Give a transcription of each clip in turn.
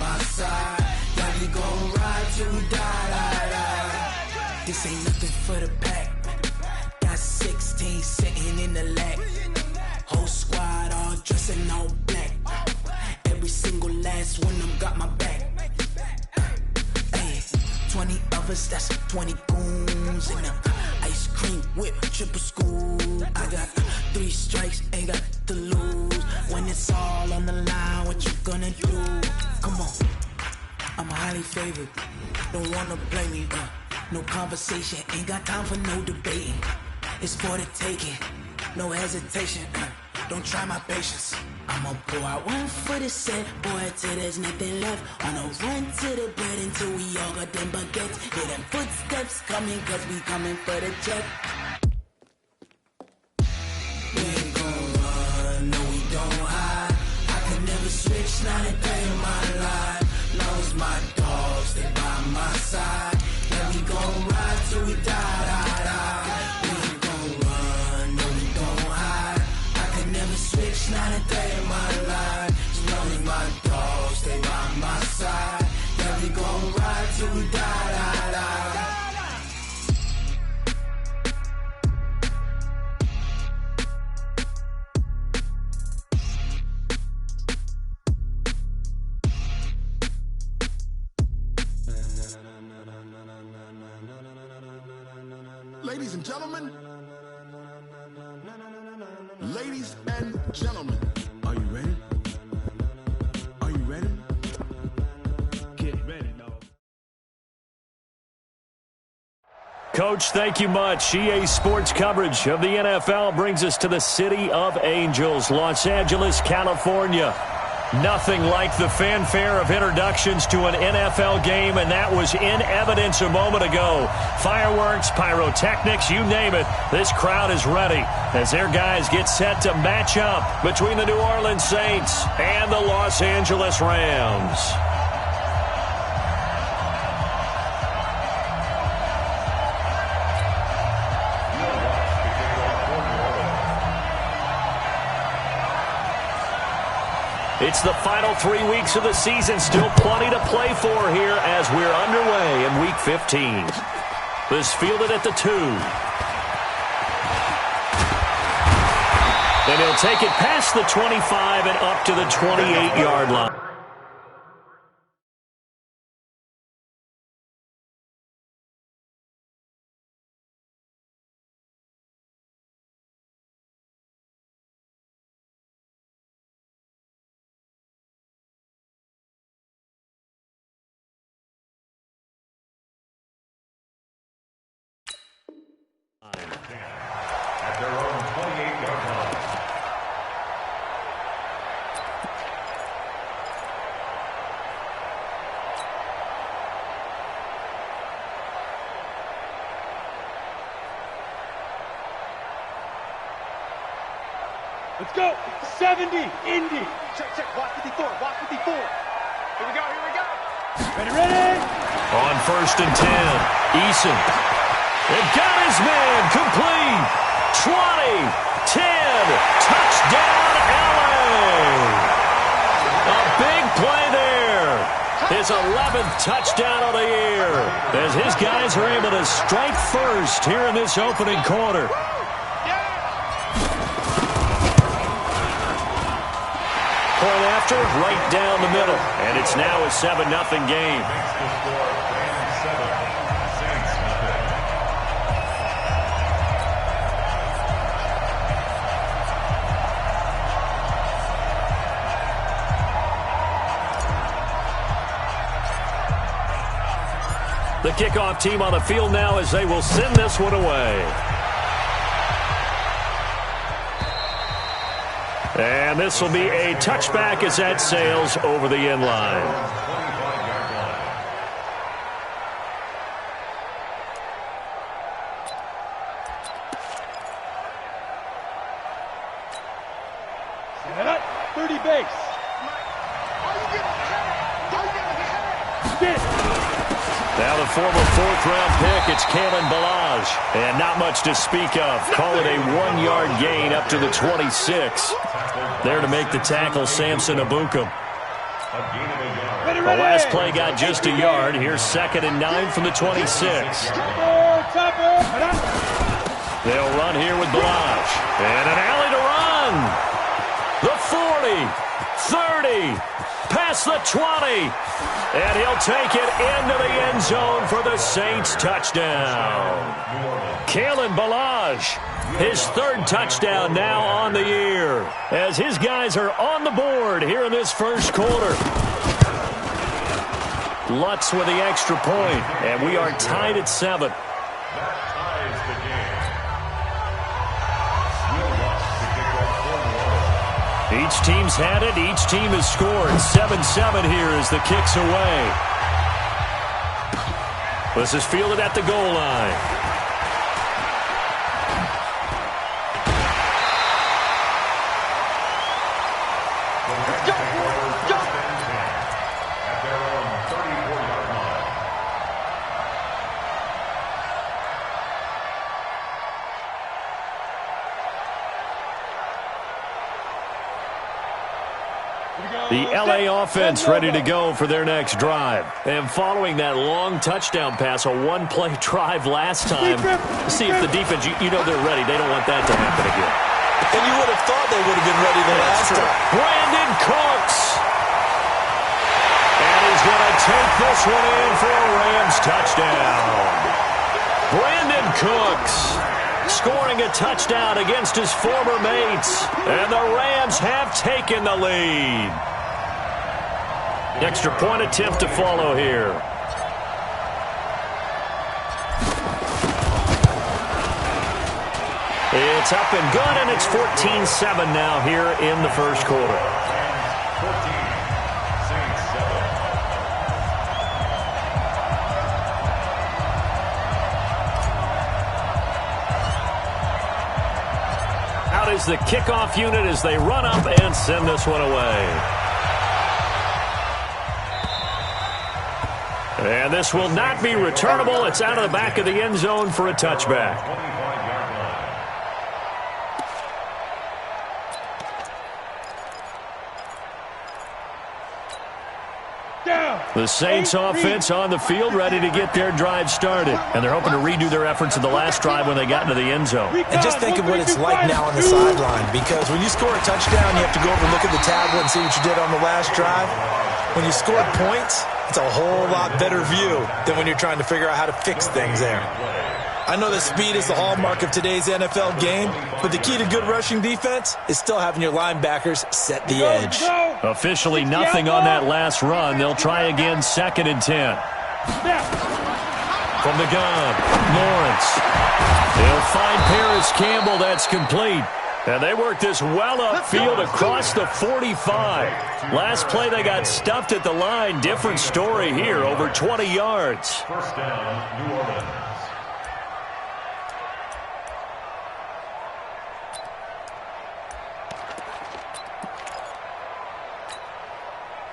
my side. Yeah, we gon' ride till we die. This ain't nothing for the pack. Got 16 sitting in the lap. Whole squad all dressing all black. Every single last one of them got my back. Hey, 20 of us, that's 20 goons in them. Ice cream whip, triple scoop. I got 3 strikes, ain't got to lose. When it's all on the line, what you gonna do? Come on, I'm highly favored. Don't wanna blame me, no conversation, ain't got time for no debating. It's for the taking, no hesitation. Don't try my patience. I'ma pour out one for the set, boy, till there's nothing left. On a run to the bread until we all got them baguettes. Hear them footsteps coming, cause we coming for the check. We ain't gon' run, no we don't hide. I can never switch, not a day in my life. Long as my dogs, they by my side. Yeah, we gon' ride till we die. We ain't gon' run, no we don't hide. I can never switch, not a day in my life. As long as my dogs, they by my side. Yeah, we gon' ride till we die. Ladies and gentlemen, ladies and gentlemen, are you ready? Are you ready? Get ready, dog. Coach, thank you much. EA Sports coverage of the NFL brings us to the City of Angels, Los Angeles, California. Nothing like the fanfare of introductions to an NFL game, and that was in evidence a moment ago. Fireworks, pyrotechnics, you name it. This crowd is ready as their guys get set to match up between the New Orleans Saints and the Los Angeles Rams. It's the final 3 weeks of the season. Still plenty to play for here as we're underway in Week 15. This fielded at the 2. And he'll take it past the 25 and up to the 28-yard line. At their own 28-yard line. Let's go. 70, Indy. Check. Watch 54. Here we go. Ready. On 1st and 10, Eason. They've got his man complete. 20, 10, touchdown LA. A big play there. His 11th touchdown of the year as his guys are able to strike first here in this opening quarter. Point after, right down the middle. And it's now a 7-0 game. The kickoff team on the field now as they will send this one away. And this will be a touchback as that sails over the end line. Set up, 30 base. Now the former 4th-round pick, it's Kalen Ballage. And not much to speak of. Call it a 1-yard gain up to the 26. There to make the tackle, Samson Abukum. A gain of a yard. The last play got just a yard. Here's 2nd and 9 from the 26. They'll run here with Balaj. And an alley to run. The 40, 30, past the 20. And he'll take it into the end zone for the Saints touchdown. Kalen Balaj, his 3rd touchdown now on the year, as his guys are on the board here in this first quarter. Lutz with the extra point, and we are tied at 7. Each team's had it. Each team has scored. 7-7 here as the kick's away. This is fielded at the goal line. The L.A. offense ready to go for their next drive. And following that long touchdown pass, a one-play drive last time, see if the defense, you know they're ready. They don't want that to happen again. And you would have thought they would have been ready the last time. Brandon Cooks. And he's going to take this one in for a Rams touchdown. Brandon Cooks scoring a touchdown against his former mates. And the Rams have taken the lead. Extra point attempt to follow here. It's up and good, and it's 14-7 now here in the first quarter. 14, Saints 7. Out is the kickoff unit as they run up and send this one away. And this will not be returnable. It's out of the back of the end zone for a touchback. 25-yard line. The Saints offense on the field ready to get their drive started. And they're hoping to redo their efforts in the last drive when they got into the end zone. And just think of what it's like now on the sideline, because when you score a touchdown, you have to go over and look at the tablet and see what you did on the last drive. When you scored points, it's a whole lot better view than when you're trying to figure out how to fix things there. I know that speed is the hallmark of today's NFL game, but the key to good rushing defense is still having your linebackers set the edge. Officially nothing on that last run. They'll try again, 2nd and 10. From the gun, Lawrence. He'll find Paris Campbell. That's complete. And they work this well upfield across the 45. Last play they got stuffed at the line. Different story here, over 20 yards. First down, New Orleans.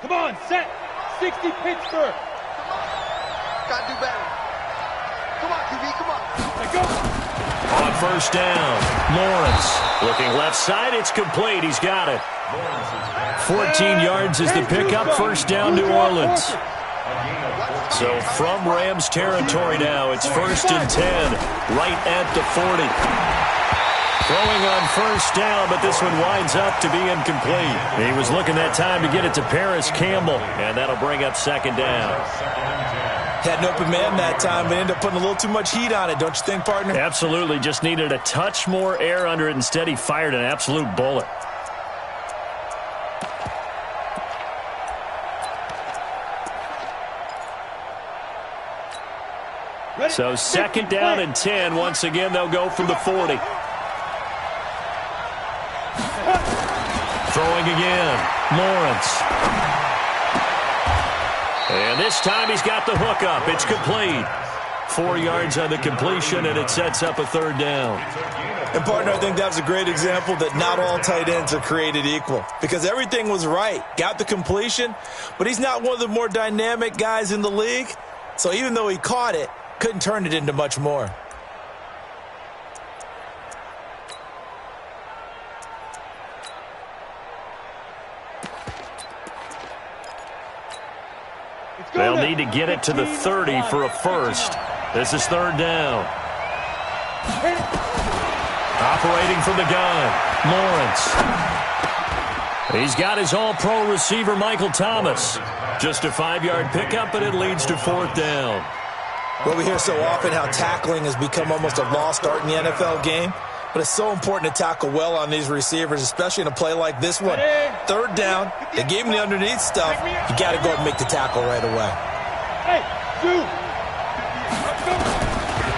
Come on, set. 60 Pittsburgh. Gotta do better. Come on, QB, come on. Let go. On first down, Lawrence looking left side. It's complete. He's got it. 14 yards is the pickup. First down, New Orleans. So from Rams territory now, it's 1st and 10, right at the 40. Throwing on first down, but this one winds up to be incomplete. He was looking that time to get it to Paris Campbell, and that'll bring up 2nd down. Had an open man that time, but ended up putting a little too much heat on it, don't you think, partner? Absolutely. Just needed a touch more air under it. Instead, he fired an absolute bullet. So 2nd down and 10. Once again, they'll go from the 40. Throwing again, Lawrence. And this time he's got the hook up. It's complete. 4 yards on the completion, and it sets up a 3rd down. And, partner, I think that's a great example that not all tight ends are created equal, because everything was right. Got the completion, but he's not one of the more dynamic guys in the league. So even though he caught it, couldn't turn it into much more. They'll need to get it to the 30 for a first. This is third down. Operating from the gun, Lawrence. He's got his all-pro receiver, Michael Thomas. Just a 5-yard pickup, and it leads to fourth down. Well, we hear so often how tackling has become almost a lost art in the NFL game. But it's so important to tackle well on these receivers, especially in a play like this one. Third down, they gave him the underneath stuff. You got to go and make the tackle right away.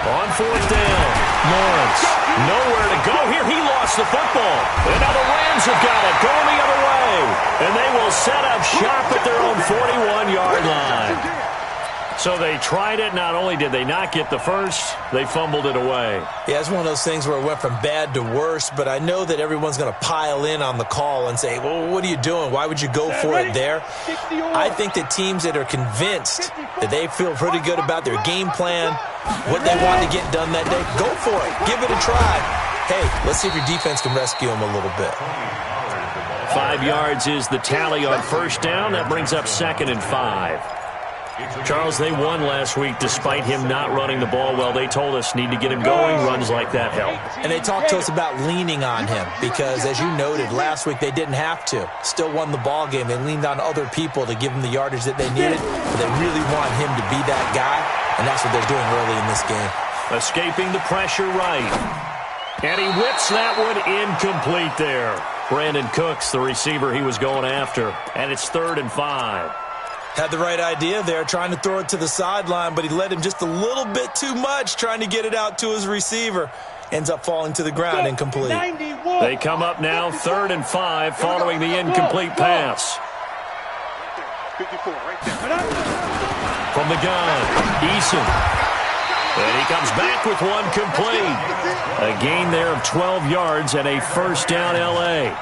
On fourth down, Lawrence. Nowhere to go here. He lost the football. And now the Rams have got it going the other way. And they will set up shop at their own 41-yard line. So they tried it. Not only did they not get the first, they fumbled it away. Yeah, it's one of those things where it went from bad to worse, but I know that everyone's going to pile in on the call and say, well, what are you doing? Why would you go for it there? I think that teams that are convinced that they feel pretty good about their game plan, what they want to get done that day, go for it. Give it a try. Hey, let's see if your defense can rescue them a little bit. 5 yards is the tally on first down. That brings up 2nd and 5. Charles, they won last week despite him not running the ball well. They told us need to get him going. Runs like that help. And they talked to us about leaning on him because, as you noted, last week they didn't have to. Still won the ball game. They leaned on other people to give them the yardage that they needed. But they really want him to be that guy, and that's what they're doing early in this game. Escaping the pressure right. And he whips that one incomplete there. Brandon Cooks, the receiver he was going after. And it's 3rd and 5. Had the right idea there, trying to throw it to the sideline, but he led him just a little bit too much, trying to get it out to his receiver. Ends up falling to the ground incomplete. They come up now 3rd and 5 following the incomplete pass. From the gun, Eason. And he comes back with one complete. A gain there of 12 yards and a first down L.A.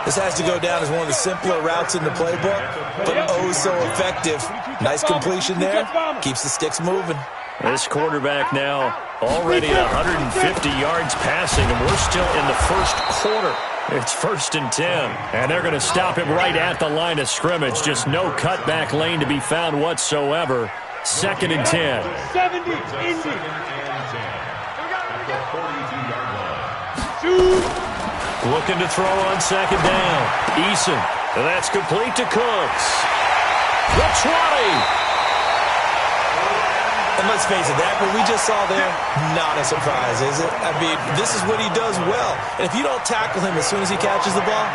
This has to go down as one of the simpler routes in the playbook, but oh so effective. Nice completion there. Keeps the sticks moving. This quarterback now already at 150 yards passing, and we're still in the first quarter. It's 1st and 10, and they're going to stop him right at the line of scrimmage. Just no cutback lane to be found whatsoever. 2nd and 10. 70, Indy. Looking to throw on 2nd down. Eason. That's complete to Cooks. The 20. And let's face it, that what we just saw there, not a surprise, is it? I mean, this is what he does well. And if you don't tackle him as soon as he catches the ball,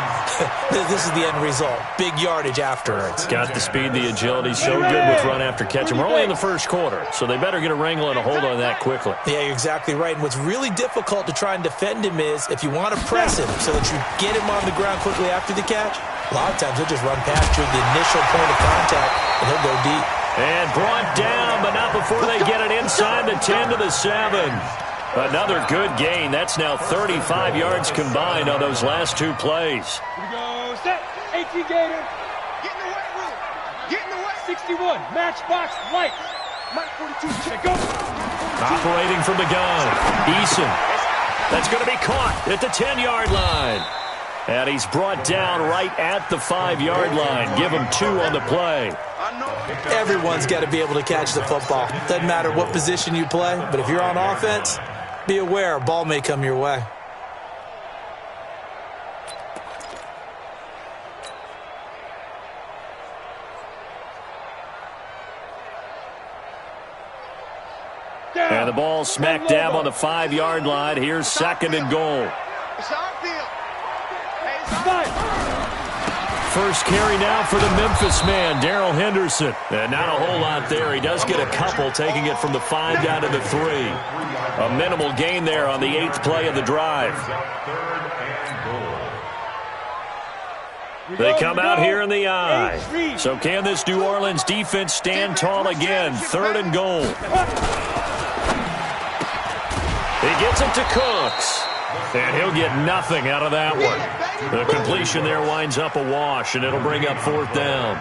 this is the end result. Big yardage afterwards. Got the speed, the agility, so good with run after catch. And we're only in the first quarter, so they better get a wrangle and a hold on that quickly. Yeah, you're exactly right. And what's really difficult to try and defend him is if you want to press him so that you get him on the ground quickly after the catch, a lot of times he'll just run past you at the initial point of contact, and he'll go deep. And brought down, but not before they get it inside the 10 to the 7. Another good gain. That's now 35 yards combined on those last 2 plays. Here we go. Set. 18 Gator. Get in the way, Will. Get in the way. 61. Matchbox lights. Mike 42. Check go. Operating from the gun. Eason. That's going to be caught at the 10-yard line. And he's brought down right at the 5-yard line. Give him 2 on the play. Everyone's got to be able to catch the football. Doesn't matter what position you play, but if you're on offense, be aware a ball may come your way. And the ball smack dab on the 5-yard line. Here's 2nd and goal. It's our field. Hey, it's our First carry now for the Memphis man, Darrell Henderson. And not a whole lot there. He does get a couple, taking it from the 5 down to the 3. A minimal gain there on the 8th play of the drive. They come out here in the eye. So can this New Orleans defense stand tall again? 3rd and goal. He gets it to Cooks. And he'll get nothing out of that one. The completion there winds up a wash, and it'll bring up 4th down.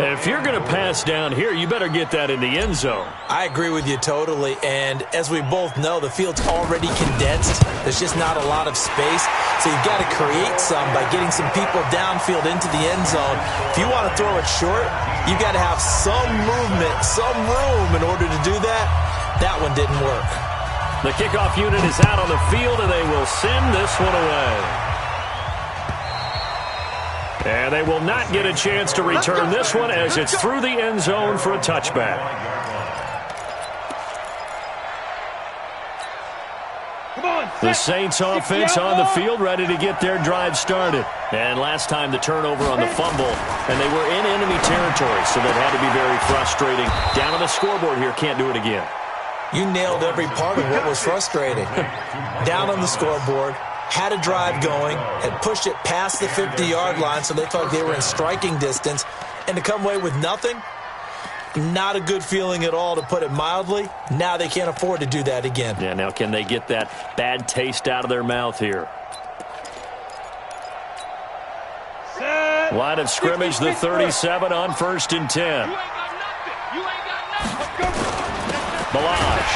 If you're going to pass down here, you better get that in the end zone. I agree with you totally, and as we both know, the field's already condensed. There's just not a lot of space. So you've got to create some by getting some people downfield into the end zone. If you want to throw it short, you've got to have some movement, some room in order to do that. That one didn't work. The kickoff unit is out on the field, and they will send this one away. And they will not get a chance to return this one as it's through the end zone for a touchback. The Saints offense on the field, ready to get their drive started. And last time the turnover on the fumble, and they were in enemy territory, so that had to be very frustrating. Down on the scoreboard here, can't do it again. You nailed every part of what was frustrating. Down on the scoreboard, had a drive going, had pushed it past the 50-yard line, so they thought they were in striking distance, and to come away with nothing, not a good feeling at all, to put it mildly. Now they can't afford to do that again. Yeah, now can they get that bad taste out of their mouth here? Line of scrimmage, the 37 on 1st and 10. Balaj.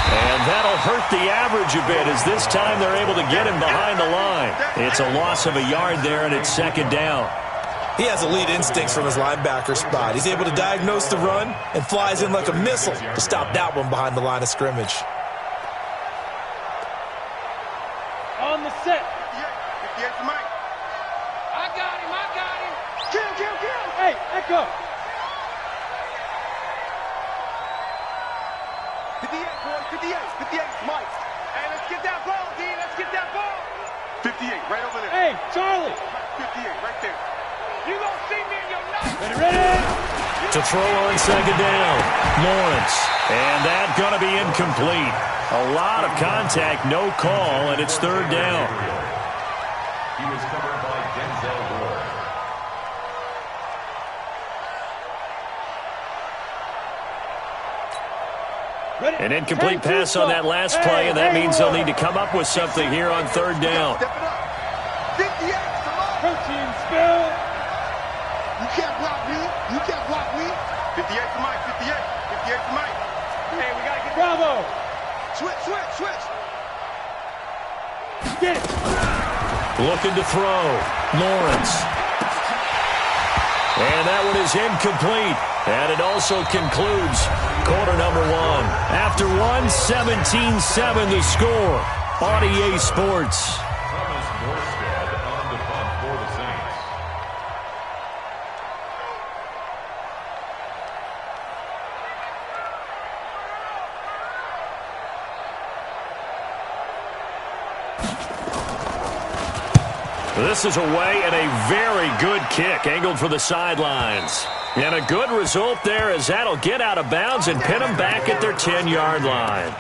And that'll hurt the average a bit, as this time they're able to get him behind the line. It's a loss of a yard there, and it's 2nd down. He has elite instincts from his linebacker spot. He's able to diagnose the run and flies in like a missile to stop that one behind the line of scrimmage. On the set. 58 for Mike. I got him. Kill. Hey, echo. 58, boy, 58, Mike. Hey, let's get that ball, D. Let's get that ball. 58, right over there. Hey, Charlie. 58, right there. You gonna see me in your night. Ready? To throw on 2nd down, Lawrence. And that's going to be incomplete. A lot of contact, no call, and it's 3rd down. He was covered by Denzel Ward. An incomplete pass on that last play, and that means they'll need to come up with something here on 3rd down. Step it up. 58, come on. Protein spill. You can't block me. 58 for Mike. 58 for Mike. Hey, we gotta get Bravo. Switch. Get it. Looking to throw. Lawrence. And that one is incomplete. And it also concludes quarter number 1. After 1, 17-7 the score on EA Sports. Thomas Morstead on the punt for the Saints. This is away, and a very good kick angled for the sidelines. And a good result there, as that'll get out of bounds and pin them back at their 10-yard line.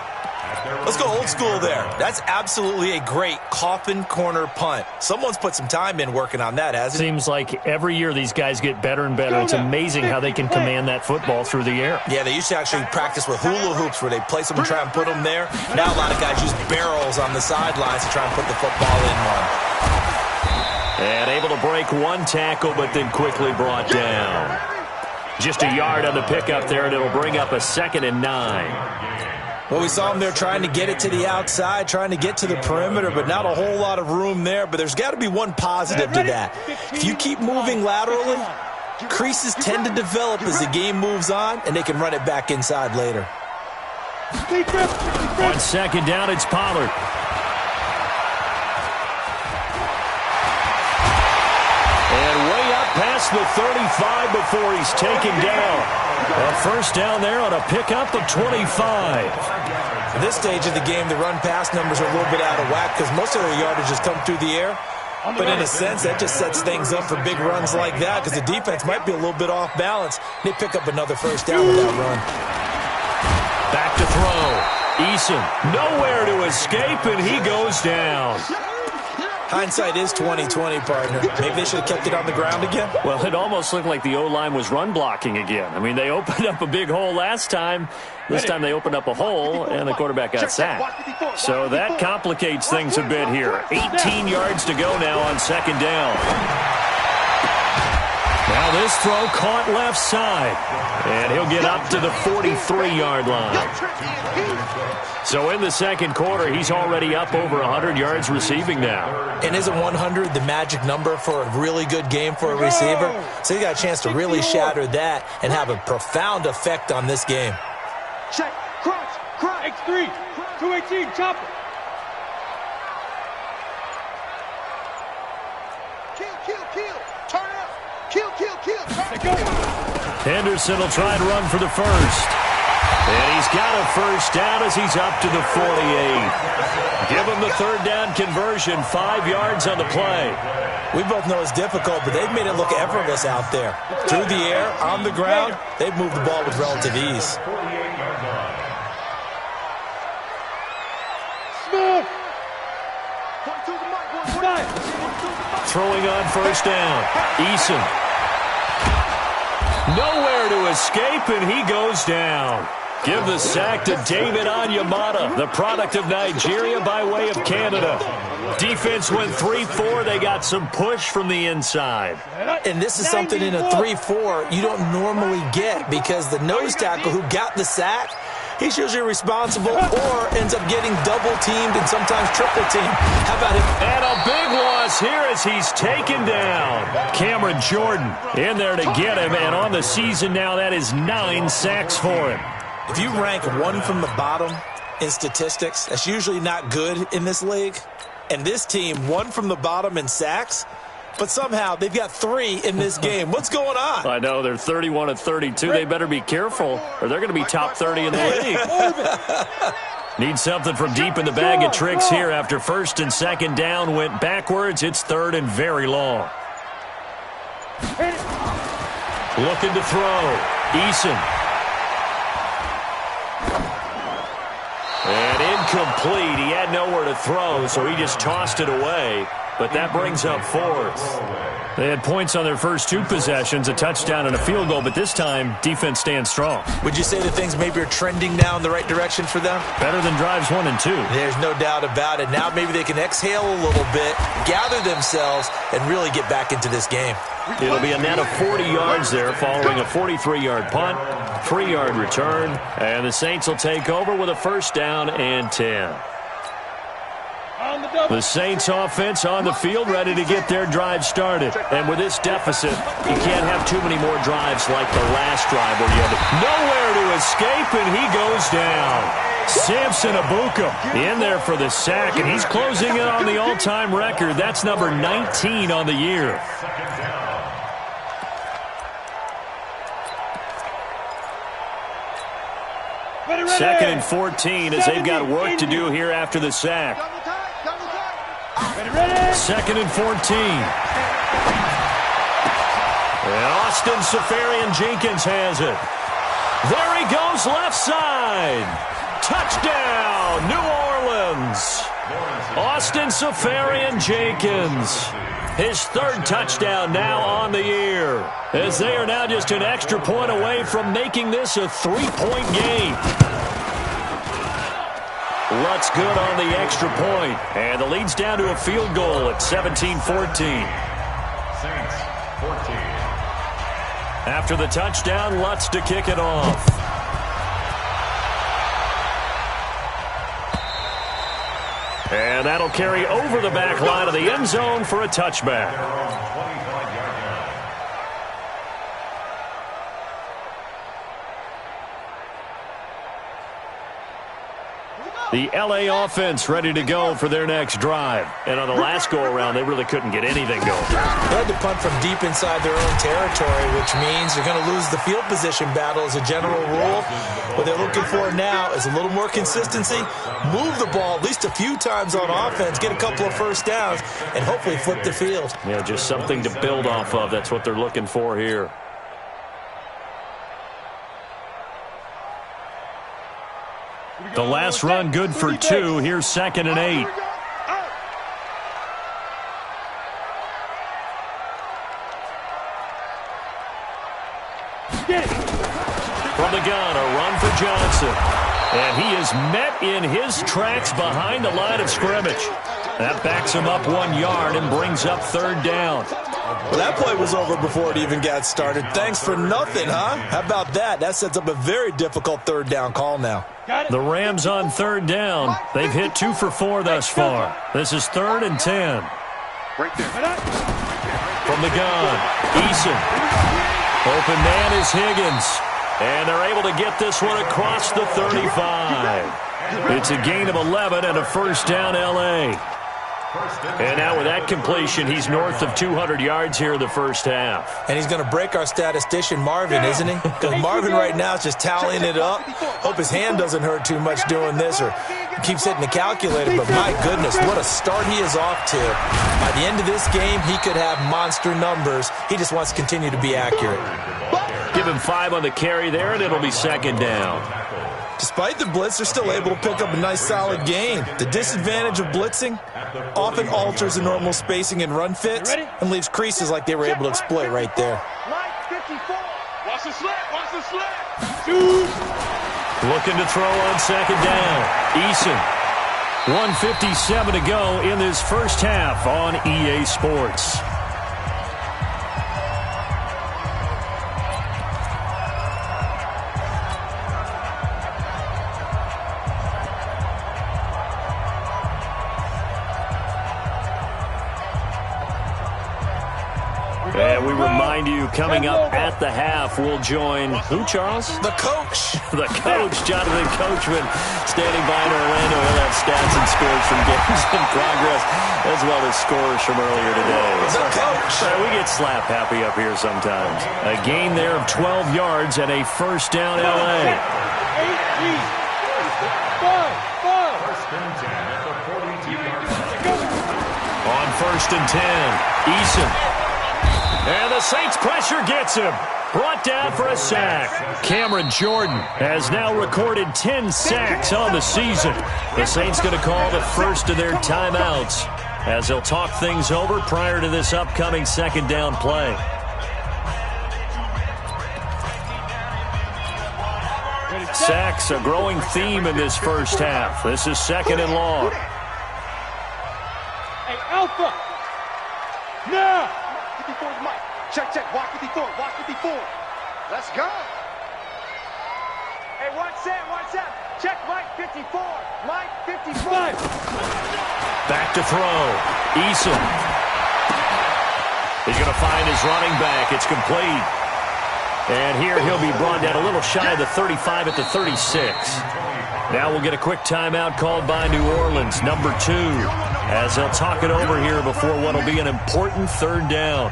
Let's go old school there. That's absolutely a great coffin corner punt. Someone's put some time in working on that, hasn't it? Seems like every year these guys get better and better. It's amazing how they can command that football through the air. Yeah, they used to actually practice with hula hoops where they place them and try and put them there. Now a lot of guys use barrels on the sidelines to try and put the football in one. And able to break one tackle, but then quickly brought down. Just a yard on the pickup there, and it'll bring up a 2nd and 9. Well, we saw them there trying to get it to the outside, trying to get to the perimeter, but not a whole lot of room there. But there's got to be one positive to that. If you keep moving laterally, creases tend to develop as the game moves on, and they can run it back inside later. On 2nd down, it's Pollard. And way up past the 35 before he's taken down. A 1st down there on a pickup of 25. At this stage of the game, the run-pass numbers are a little bit out of whack because most of their yardage has come through the air. But in a sense, that just sets things up for big runs like that because the defense might be a little bit off balance. They pick up another 1st down with that run. Back to throw. Eason nowhere to escape, and he goes down. Hindsight is 20/20, partner. Maybe they should have kept it on the ground again. Well, it almost looked like the O-line was run blocking again. I mean, they opened up a big hole last time. This time they opened up a hole, and the quarterback got sacked. So that complicates things a bit here. 18 yards to go now on 2nd down. Now Now this throw caught left side. And he'll get up to the 43-yard line. So in the second quarter, he's already up over 100 yards receiving now. And isn't 100 the magic number for a really good game for a receiver? So he got a chance to really shatter that and have a profound effect on this game. Check, crunch, X3, 218, chopper. Kill, turn up, kill, turn up. Henderson will try to run for the first. And he's got a first down as he's up to the 48. Give him the third down conversion, 5 yards on the play. We both know it's difficult, but they've made it look effortless out there. Through the air, on the ground, they've moved the ball with relative ease. Smith. Throwing on first down. Eason. Nowhere to escape, and he goes down. Give the sack to David Onyemata, the product of Nigeria by way of Canada. Defense went 3-4. They got some push from the inside. And this is something in a 3-4 you don't normally get because the nose tackle who got the sack, he's usually responsible or ends up getting double-teamed and sometimes triple-teamed. How about him? And a big loss here as he's taken down. Cameron Jordan in there to get him, and on the season now, that is 9 sacks for him. If you rank one from the bottom in statistics, that's usually not good in this league. And this team, one from the bottom in sacks, but somehow they've got 3 in this game. What's going on? I know, they're 31-32. They better be careful, or they're going to be top 30 in the league. Need something from deep in the bag of tricks here after first and second down went backwards. It's third and very long. Looking to throw. Eason. And incomplete. He had nowhere to throw, so he just tossed it away. But that brings up fourth. They had points on their first 2 possessions, a touchdown and a field goal, but this time, defense stands strong. Would you say that things maybe are trending now in the right direction for them? Better than drives 1 and 2. There's no doubt about it. Now maybe they can exhale a little bit, gather themselves, and really get back into this game. It'll be a net of 40 yards there following a 43-yard punt, 3-yard return, and the Saints will take over with a first down and 10. The Saints offense on the field ready to get their drive started. And with this deficit, you can't have too many more drives like the last drive where you had nowhere to escape, and he goes down. Samson Abuka in there for the sack, and he's closing in on the all-time record. That's number 19 on the year. Second and 14 as they've got work to do here after the sack. Second and 14. And Austin Seferian-Jenkins has it. There he goes left side. Touchdown, New Orleans. Austin Seferian-Jenkins. His 3rd touchdown now on the year, as they are now just an extra point away from making this a 3-point game. Lutz good on the extra point, and the lead's down to a field goal at 17-14. Saints, 14. After the touchdown, Lutz to kick it off. And that'll carry over the back line of the end zone for a touchback. The L.A. offense ready to go for their next drive. And on the last go-around, they really couldn't get anything going. They had to punt from deep inside their own territory, which means they're going to lose the field position battle as a general rule. What they're looking for now is a little more consistency, move the ball at least a few times on offense, get a couple of first downs, and hopefully flip the field. Yeah, just something to build off of. That's what they're looking for here. The last run good for 2. Here's 2nd and 8. From the gun, a run for Johnson. And he is met in his tracks behind the line of scrimmage. That backs him up 1 yard and brings up 3rd down. Well, that play was over before it even got started. Thanks for nothing, huh? How about that? That sets up a very difficult third down call now. The Rams on third down. They've hit 2 for 4 thus far. This is 3rd and 10. Right there. From the gun, Eason. Open man is Higgins. And they're able to get this one across the 35. It's a gain of 11 and a first down, L.A. And now with that completion, he's north of 200 yards here in the first half. And he's going to break our statistician, Marvin, isn't he? Because Marvin right now is just tallying it up. Hope his hand doesn't hurt too much doing this or keeps hitting the calculator. But my goodness, what a start he is off to. By the end of this game, he could have monster numbers. He just wants to continue to be accurate. Give him 5 on the carry there, and it'll be second down. Despite the blitz, they're still able to pick up a nice, solid gain. The disadvantage of blitzing often alters the normal spacing and run fits and leaves creases like they were able to exploit right there. Watch the slant. Watch the slant. Looking to throw on second down. Eason. 1:57 to go in this first half on EA Sports. And we remind you, coming up at the half, we'll join who, Charles? The coach. The coach, Jonathan Coachman, standing by in Orlando. He'll have stats and scores from games in progress, as well as scores from earlier today. The coach. We get slap happy up here sometimes. A gain there of 12 yards and a first down, L.A. On first and 10, Eason. And the Saints pressure gets him. Brought down for a sack. Cameron Jordan has now recorded 10 sacks on the season. The Saints going to call the first of their timeouts as they'll talk things over prior to this upcoming second down play. Sacks, a growing theme in this first half. This is second and long. Hey, Alpha. Now. 54 is Mike. Check. Watch 54. Watch 54. Let's go. Hey, watch that. Check Mike 54. Mike 55. Back to throw. Eason. He's going to find his running back. It's complete. And here he'll be brought down a little shy of the 35 at the 36. Now we'll get a quick timeout called by New Orleans, number 2, as they'll talk it over here before what will be an important third down.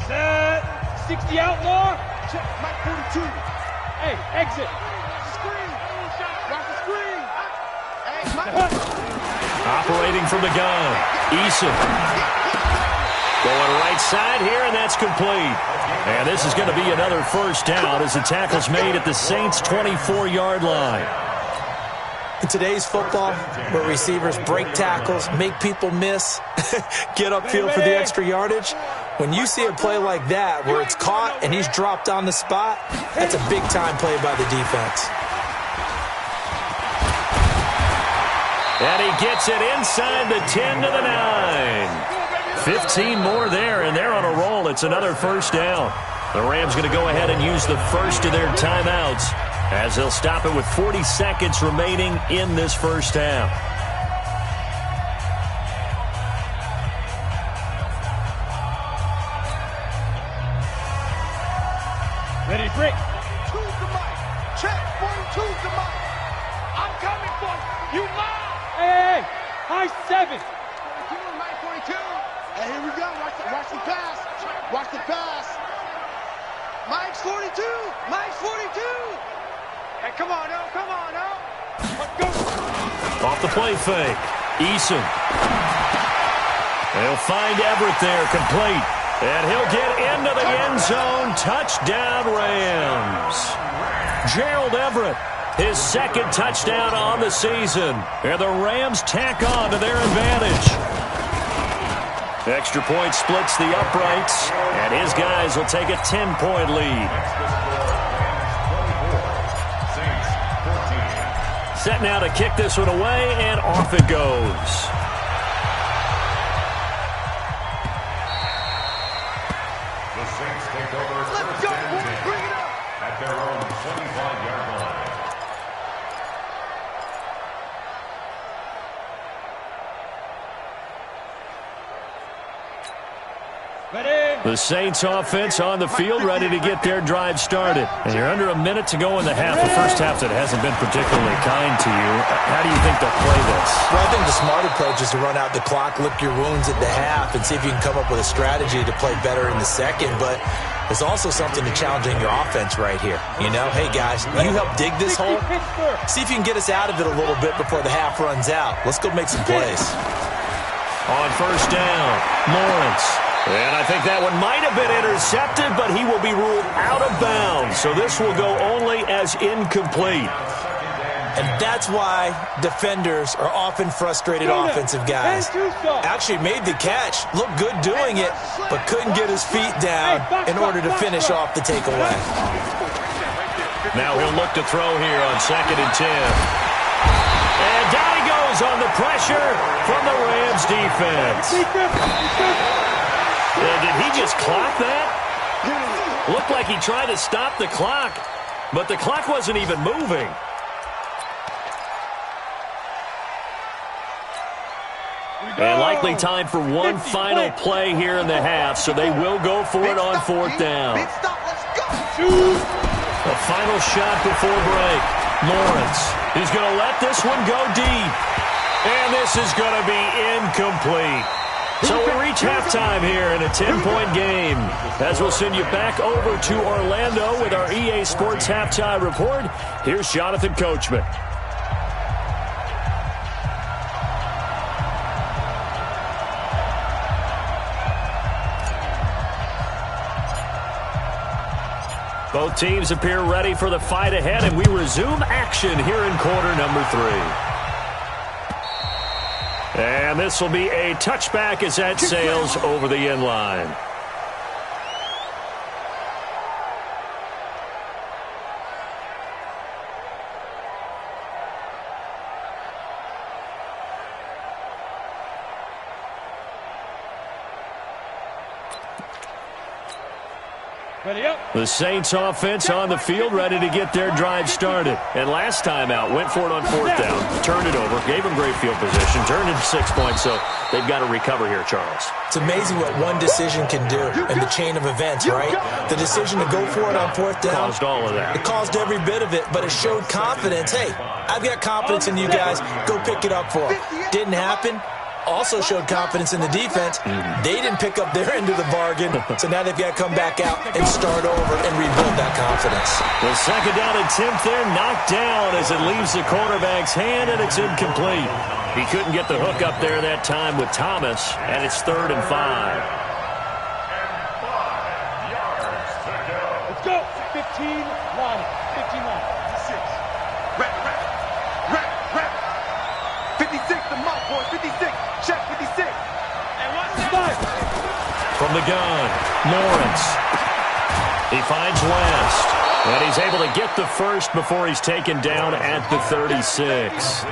Set. 60 outlaw. Check Mike 42. Hey, exit. Screen. Watch the screen. Hey, Mike. Operating from the gun, Eason. Going right side here, and that's complete. And this is going to be another first down as the tackle's made at the Saints' 24-yard line. In today's football, where receivers break tackles, make people miss, get upfield for the extra yardage, when you see a play like that where it's caught and he's dropped on the spot, that's a big-time play by the defense. And he gets it inside the 10 to the 9. 15 more there, and they're on a roll. It's another first down. The Rams going to go ahead and use the first of their timeouts as they'll stop it with 40 seconds remaining in this first half. Ready, break. Two to Mike. Check 42 to Mike. I'm coming for you. You mind? Hey, high 7. 42, Mike 42. And here we go. Watch the pass. Watch the pass. Mike's 42. Mike's 42. Hey, come on now. Let's go. Off the play fake. Eason. They'll find Everett there, complete. And he'll get into the end zone. Touchdown, Rams. Gerald Everett, his second touchdown on the season. And the Rams tack on to their advantage. Extra point splits the uprights, and his guys will take a 10-point lead. Set now to kick this one away, and off it goes. The Saints take over first and 10 at their own 25-yard line. The Saints offense on the field, ready to get their drive started. And you're under a minute to go in the half. The first half that hasn't been particularly kind to you. How do you think they'll play this? Well, I think the smart approach is to run out the clock, lick your wounds at the half, and see if you can come up with a strategy to play better in the second. But there's also something to challenging your offense right here. You know, hey, guys, you help dig this hole. See if you can get us out of it a little bit before the half runs out. Let's go make some plays. On first down, Lawrence. And I think that one might have been intercepted, but he will be ruled out of bounds. So this will go only as incomplete. And that's why defenders are often frustrated offensive guys. Actually made the catch, looked good doing it, but couldn't get his feet down in order to finish off the takeaway. Now he'll look to throw here on 2nd and 10. And down he goes on the pressure from the Rams defense. Did he just clock that? Looked like he tried to stop the clock, but the clock wasn't even moving. And likely time for one final play here in the half, so they will go for it on 4th down. A final shot before break. Lawrence, he's going to let this one go deep. And this is going to be incomplete. So we reach halftime here in a 10-point game. As we'll send you back over to Orlando with our EA Sports Halftime Report, here's Jonathan Coachman. Both teams appear ready for the fight ahead, and we resume action here in quarter number 3. And this will be a touchback as that sails over the end line. The Saints offense on the field, ready to get their drive started. And last time out, went for it on 4th down, turned it over, gave them great field position, turned into 6 points, so they've got to recover here, Charles. It's amazing what one decision can do in the chain of events, right? The decision to go for it on 4th down. Caused all of that. It caused every bit of it, but it showed confidence. Hey, I've got confidence in you guys. Go pick it up for them. Didn't happen. Also showed confidence in the defense. They didn't pick up their end of the bargain, so now they've got to come back out and start over and rebuild that confidence. The 2nd down attempt there knocked down as it leaves the quarterback's hand, and it's incomplete. He couldn't get the hook up there that time with Thomas, and it's 3rd and 5. Let's go. 15 line. 15 line. 56. Rep. 56, the mouth boy. 56. Check 56. And what's that? From the gun, Lawrence. He finds West. And he's able to get the first before he's taken down at the 36.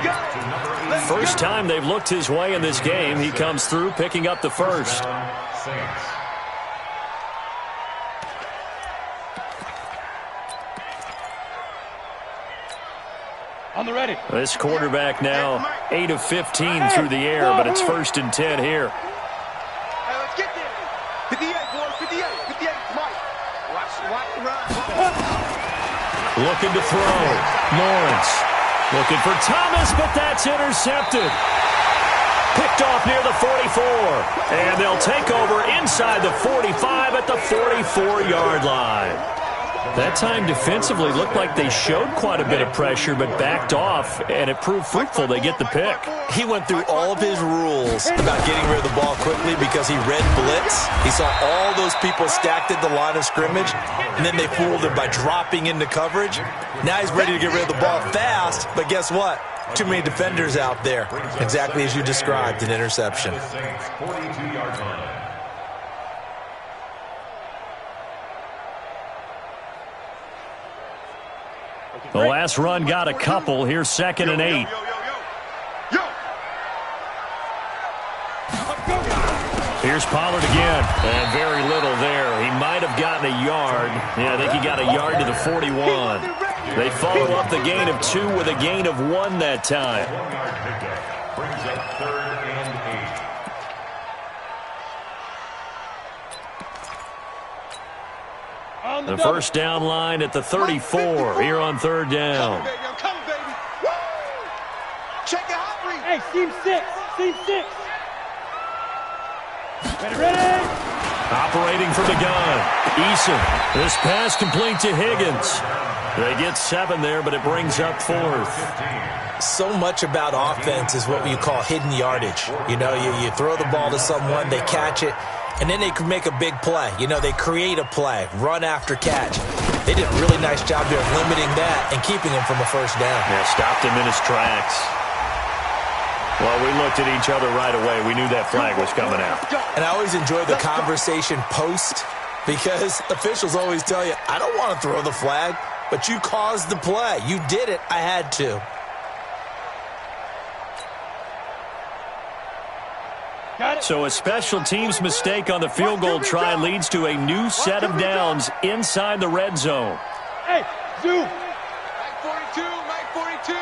First time they've looked his way in this game. He comes through picking up the first. On the ready. This quarterback now 8 of 15 through the air, but it's 1st and 10 here. Hey, let's get there. 58, boys. 58. 58. Mike. Watch the run. Looking to throw. Lawrence looking for Thomas, but that's intercepted. Picked off near the 44. And they'll take over inside the 45 at the 44-yard line. That time defensively looked like they showed quite a bit of pressure but backed off, and it proved fruitful. They get the pick. He went through all of his rules about getting rid of the ball quickly because he read blitz. He saw all those people stacked at the line of scrimmage, and then they fooled him by dropping into coverage. Now he's ready to get rid of the ball fast, but guess what? Too many defenders out there. Exactly as you described, an interception. 42-yard line. Okay. The last run got a couple. Here's 2nd and 8. Here's Pollard again, and very little there. He might have gotten a yard. Yeah, I think he got a yard to the 41. They follow up the gain of 2 with a gain of 1 that time. 1-yard pickup brings up 3rd and 8. The first down line at the 34 here on 3rd down. Come, baby. Woo! Check it out, Bree. Hey, team 6. Team 6. Ready. Operating from the gun. Eason. This pass complete to Higgins. They get 7 there, but it brings up 4th. So much about offense is what you call hidden yardage. You know, you throw the ball to someone, they catch it, and then they can make a big play. You know, they create a play, run after catch. They did a really nice job there of limiting that and keeping him from a first down. Yeah, stopped him in his tracks. Well, we looked at each other right away. We knew that flag was coming out. And I always enjoy the conversation post because officials always tell you, I don't want to throw the flag, but you caused the play. You did it. I had to. So a special teams mistake on the field goal try leads to a new set of downs inside the red zone. Hey, Zoom. Mike 42, Mike 42.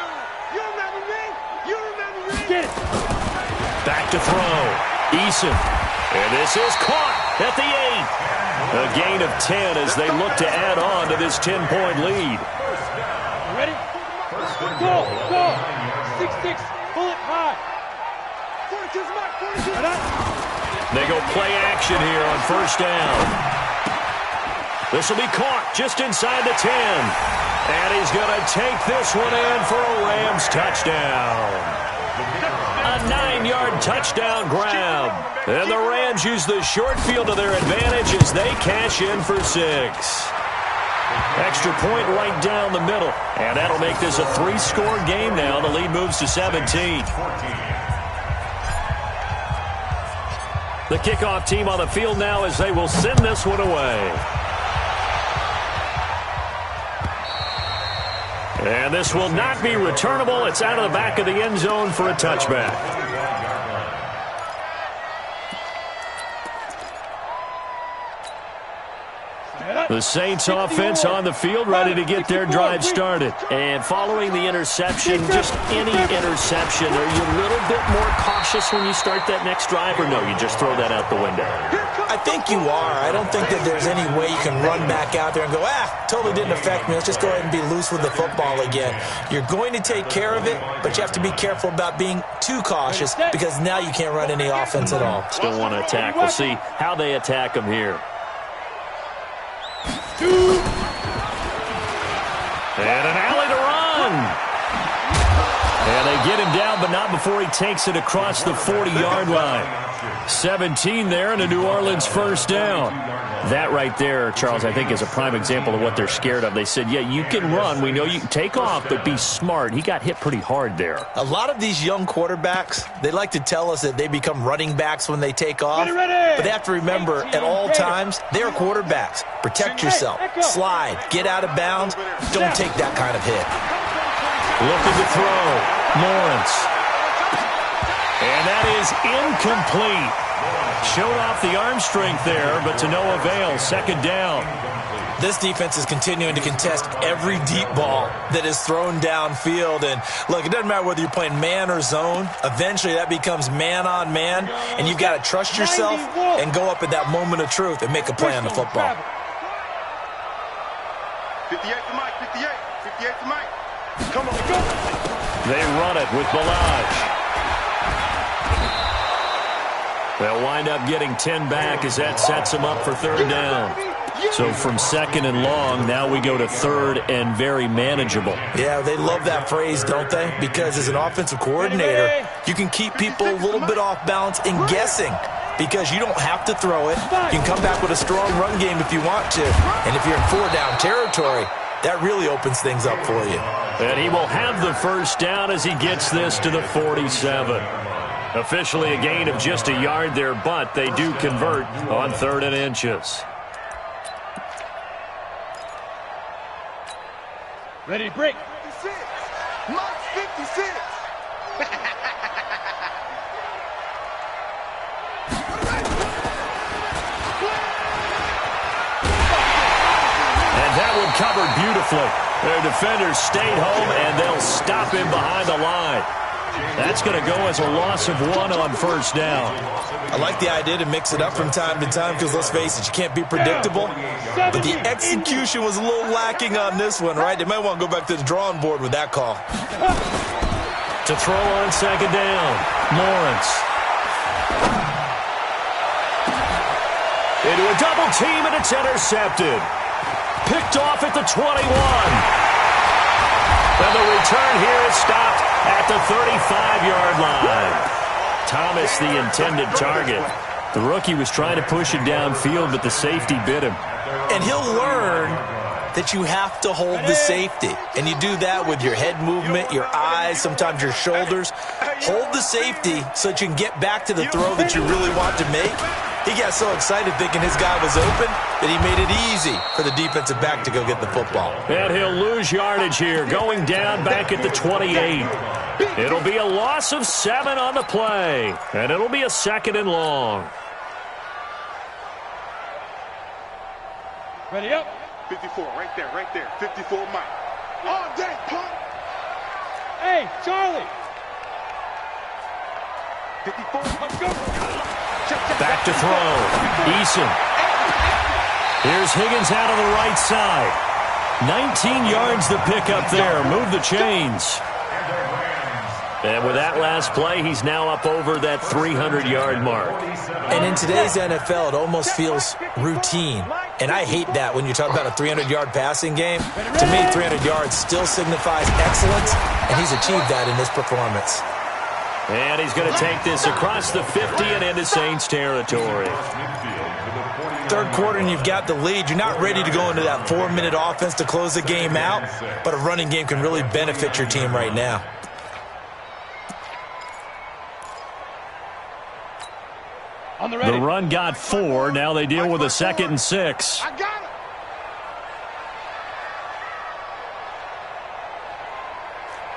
You remember me? You remember me? Get it. Back to throw. Eason. And this is caught at the 8. A gain of 10 as they look to add on to this 10-point lead. Ready? Go. 6-6. Pull it high. 42's Mike, 42. They go play action here on first down. This will be caught just inside the 10. And he's going to take this one in for a Rams touchdown. A 9-yard touchdown grab. And the Rams use the short field to their advantage as they cash in for 6. Extra point right down the middle. And that'll make this a 3-score game now. The lead moves to 17. The kickoff team on the field now as they will send this one away. And this will not be returnable. It's out of the back of the end zone for a touchback. The Saints offense on the field, ready to get their drive started. And following the interception, just any interception, are you a little bit more cautious when you start that next drive, or no, you just throw that out the window? I think you are. I don't think that there's any way you can run back out there and go, totally didn't affect me. Let's just go ahead and be loose with the football again. You're going to take care of it, but you have to be careful about being too cautious because now you can't run any offense at all. Still want to attack. We'll see how they attack them here. And an alley to run. And they get him down, but not before he takes it across the 40-yard line. 17 there and a New Orleans first down. That right there, Charles, I think is a prime example of what they're scared of. They said, yeah, you can run. We know you can take off, but be smart. He got hit pretty hard there. A lot of these young quarterbacks, they like to tell us that they become running backs when they take off. But they have to remember, at all times, they're quarterbacks. Protect yourself. Slide. Get out of bounds. Don't take that kind of hit. Looking to throw. Lawrence. And that is incomplete. Showed off the arm strength there, but to no avail. Second down. This defense is continuing to contest every deep ball that is thrown downfield. And, look, it doesn't matter whether you're playing man or zone. Eventually, that becomes man-on-man, and you've got to trust yourself and go up at that moment of truth and make a play on the football. 58 to Mike, 58. 58 to Mike. Come on, go. They run it with Balaj. They'll wind up getting 10 back as that sets them up for third down. So from second and long, now we go to third and very manageable. Yeah, they love that phrase, don't they? Because as an offensive coordinator, you can keep people a little bit off balance and guessing because you don't have to throw it. You can come back with a strong run game if you want to. And if you're in four-down territory, that really opens things up for you. And he will have the first down as he gets this to the 47. Officially a gain of just a yard there, but they do convert on 3rd and inches. Ready to break. 56. Mike's 56. And that one covered beautifully. Their defenders stayed home, and they'll stop him behind the line. That's going to go as a loss of 1 on first down. I like the idea to mix it up from time to time because, let's face it, you can't be predictable. But the execution was a little lacking on this one, right? They might want to go back to the drawing board with that call. To throw on second down, Lawrence. Into a double team, and it's intercepted. Picked off at the 21. And the return here is stopped at the 35-yard line. Thomas, the intended target. The rookie was trying to push it downfield, but the safety bit him. And he'll learn that you have to hold the safety. And you do that with your head movement, your eyes, sometimes your shoulders. Hold the safety so that you can get back to the throw that you really want to make. He got so excited thinking his guy was open that he made it easy for the defensive back to go get the football. And he'll lose yardage here, going down back at the 28. It'll be a loss of 7 on the play, and it'll be a 2nd and long. Ready up. 54, right there, right there. 54, Mike. All day, punt. Hey, Charlie. 54, Let's go. Back to throw. Eason. Here's Higgins out on the right side. 19 yards to pick up there. Move the chains. And with that last play, he's now up over that 300-yard mark. And in today's NFL, it almost feels routine. And I hate that when you talk about a 300-yard passing game. To me, 300 yards still signifies excellence, and he's achieved that in this performance. And he's going to take this across the 50 and into Saints territory. Third quarter and you've got the lead. You're not ready to go into that 4-minute offense to close the game out, but a running game can really benefit your team right now. The run got 4. Now they deal with a 2nd and 6. I got it.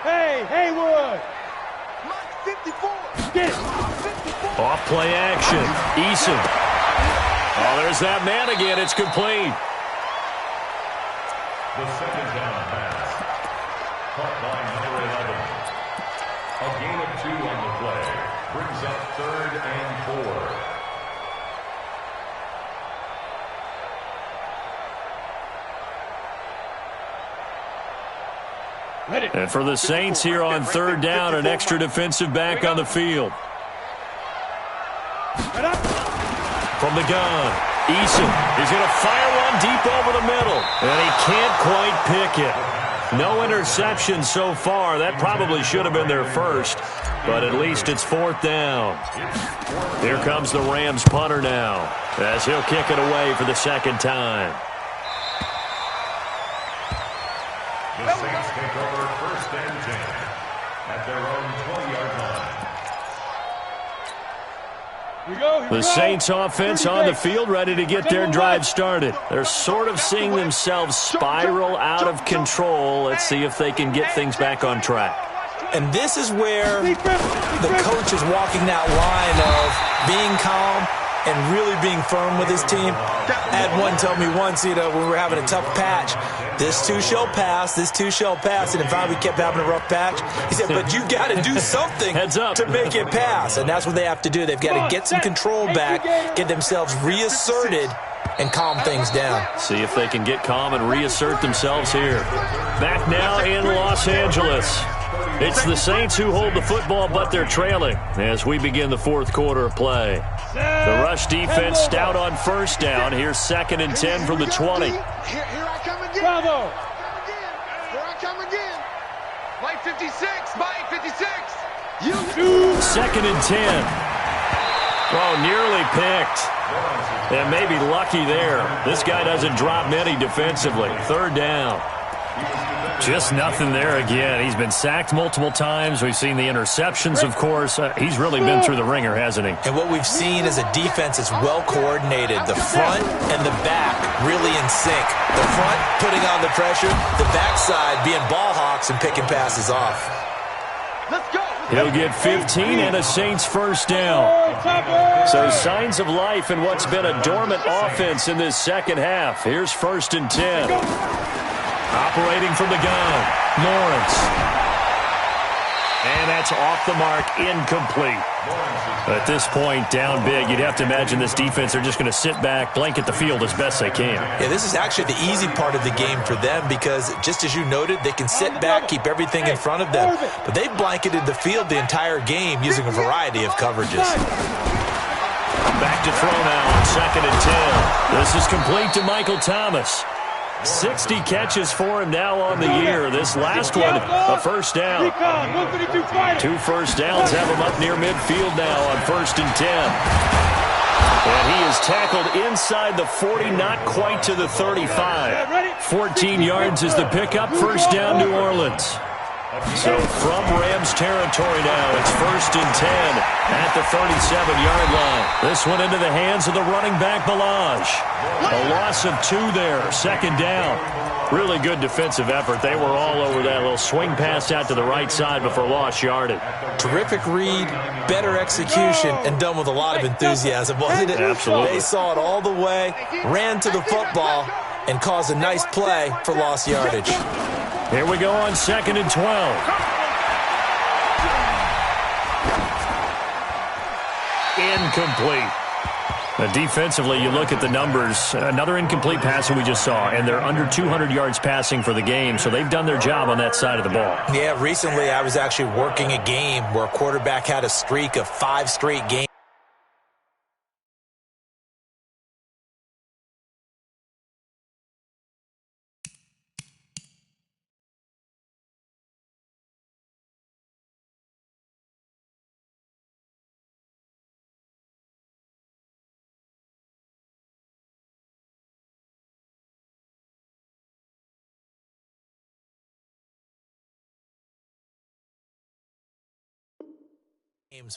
Hey, Haywood. 54. Get it. 54. Off play action. Eason. Oh, there's that man again. It's complete. The second down pass. Caught by number 11. A gain of 2 on the play. Brings up 3rd and 4. And for the Saints here on 3rd down, an extra defensive back on the field. From the gun, Eason is going to fire one deep over the middle, and he can't quite pick it. No interception so far. That probably should have been their first, but at least it's 4th down. Here comes the Rams punter now, as he'll kick it away for the 2nd time. The Saints take over 1st and 10 at their own 20-yard line. The Saints offense on the field, ready to get their drive started. They're sort of seeing themselves spiral out of control. Let's see if they can get things back on track. And this is where the coach is walking that line of being calm and really being firm with his team. I had one tell me once, when we were having a tough patch, this too shall pass, this too shall pass. And in fact, we kept having a rough patch. He said, but you got to do something to make it pass. And that's what they have to do. They've got to get some control back, get themselves reasserted, and calm things down. See if they can get calm and reassert themselves here. Back now in Los Angeles. It's the Saints who hold the football, but they're trailing as we begin the 4th quarter of play. The rush defense stout on 1st down. Here's 2nd and 10 from the 20. Here I come again. Bravo. Here I come again. Mike 56. Mike 56. 2nd and 10. Oh, nearly picked. And maybe lucky there. This guy doesn't drop many defensively. 3rd down. Just nothing there again. He's been sacked multiple times. We've seen the interceptions, of course. He's really been through the ringer, hasn't he? And what we've seen is a defense that's well coordinated. The front and the back really in sync. The front putting on the pressure, the backside being ball hawks and picking passes off. Let's go. He'll get 15 and a Saints first down. So signs of life in what's been a dormant offense in this second half. Here's 1st and 10. Operating from the gun, Lawrence. And that's off the mark, incomplete. At this point, down big, you'd have to imagine this defense, they're just going to sit back, blanket the field as best they can. Yeah, this is actually the easy part of the game for them because, just as you noted, they can sit back, keep everything in front of them. But they've blanketed the field the entire game using a variety of coverages. Back to throw now on 2nd and 10. This is complete to Michael Thomas. 60 catches for him now on the year. This last one, a first down. 2 first downs have him up near midfield now on 1st and 10. And he is tackled inside the 40, not quite to the 35. 14 yards is the pickup, first down New Orleans. So from Rams territory now, it's 1st and 10 at the 37-yard line. This one into the hands of the running back, Balaj. A loss of 2 there, 2nd down. Really good defensive effort. They were all over that little swing pass out to the right side before lost yardage. Terrific read, better execution, and done with a lot of enthusiasm, wasn't it? Absolutely. They saw it all the way, ran to the football, and caused a nice play for lost yardage. Here we go on 2nd and 12. Incomplete. Defensively, you look at the numbers. Another incomplete pass that we just saw, and they're under 200 yards passing for the game, so they've done their job on that side of the ball. Yeah, recently I was actually working a game where a quarterback had a streak of 5 straight games.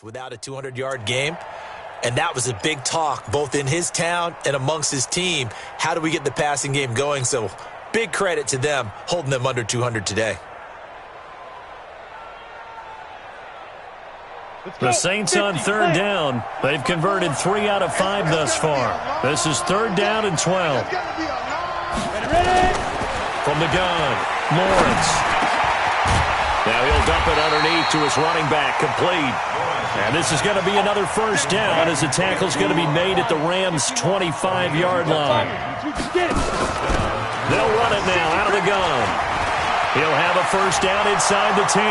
Without a 200-yard game, and that was a big talk both in his town and amongst his team. How do we get the passing game going? So big credit to them holding them under 200 today. The Saints on 3rd down. They've converted 3 out of 5 thus far. This is 3rd down and 12. From the gun, Lawrence. Now he'll dump it underneath to his running back, complete. And this is going to be another first down as the tackle's going to be made at the Rams' 25-yard line. They'll run it now out of the gun. He'll have a first down inside the 10.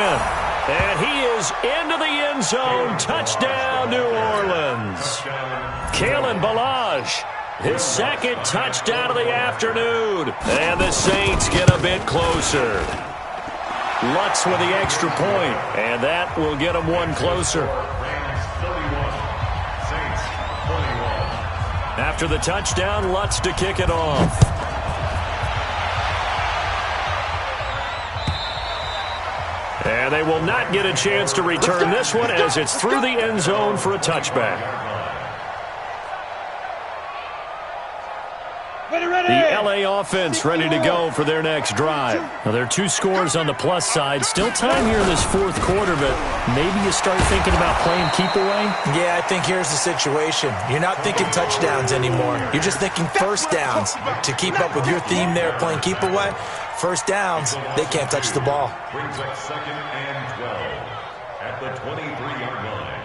And he is into the end zone. Touchdown, New Orleans. Kalen Balaj, his 2nd touchdown of the afternoon. And the Saints get a bit closer. Lutz with the extra point, and that will get them 1 closer. After the touchdown, Lutz to kick it off. And they will not get a chance to return this one as it's through the end zone for a touchback. The LA offense ready to go for their next drive. Now, there are 2 scores on the plus side. Still time here in this 4th quarter, but maybe you start thinking about playing keep away? Yeah, I think here's the situation. You're not thinking touchdowns anymore. You're just thinking first downs. To keep up with your theme there, playing keep away, first downs, they can't touch the ball. Brings up 2nd and 12 at the 23-yard line.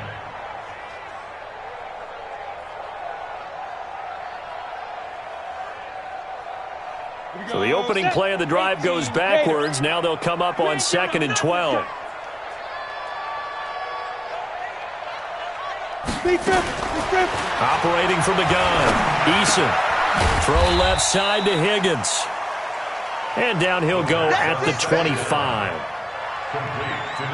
So the opening play of the drive goes backwards. Now they'll come up on 2nd and 12. Operating from the gun, Eason. Throw left side to Higgins. And down he'll go at the 25.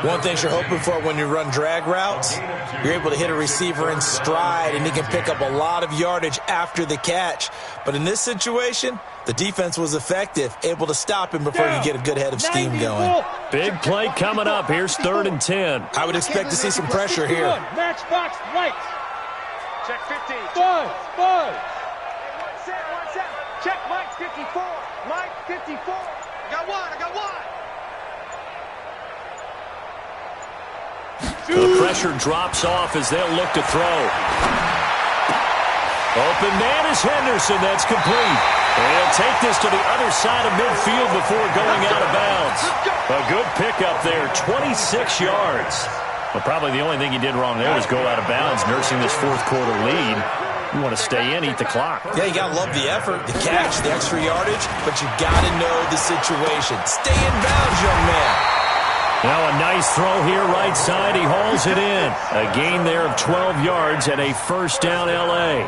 One thing you're hoping for when you run drag routes, you're able to hit a receiver in stride, and he can pick up a lot of yardage after the catch. But in this situation, the defense was effective, able to stop him before you get a good head of steam going. Big play coming up. Here's 3rd and 10. I would expect to see some pressure here. Matchbox right. Check 15. 5. One set. Check Mike 54. Mike 54. I got one. The pressure drops off as they'll look to throw. Open man is Henderson. That's complete. And he'll take this to the other side of midfield before going out of bounds. A good pickup there, 26 yards. Well, probably the only thing he did wrong there was go out of bounds, nursing this 4th quarter lead. You want to stay in, eat the clock. Yeah, you got to love the effort, the catch, the extra yardage, but you got to know the situation. Stay in bounds, young man. Now a nice throw here, right side. He hauls it in. A gain there of 12 yards and a 1st down L.A.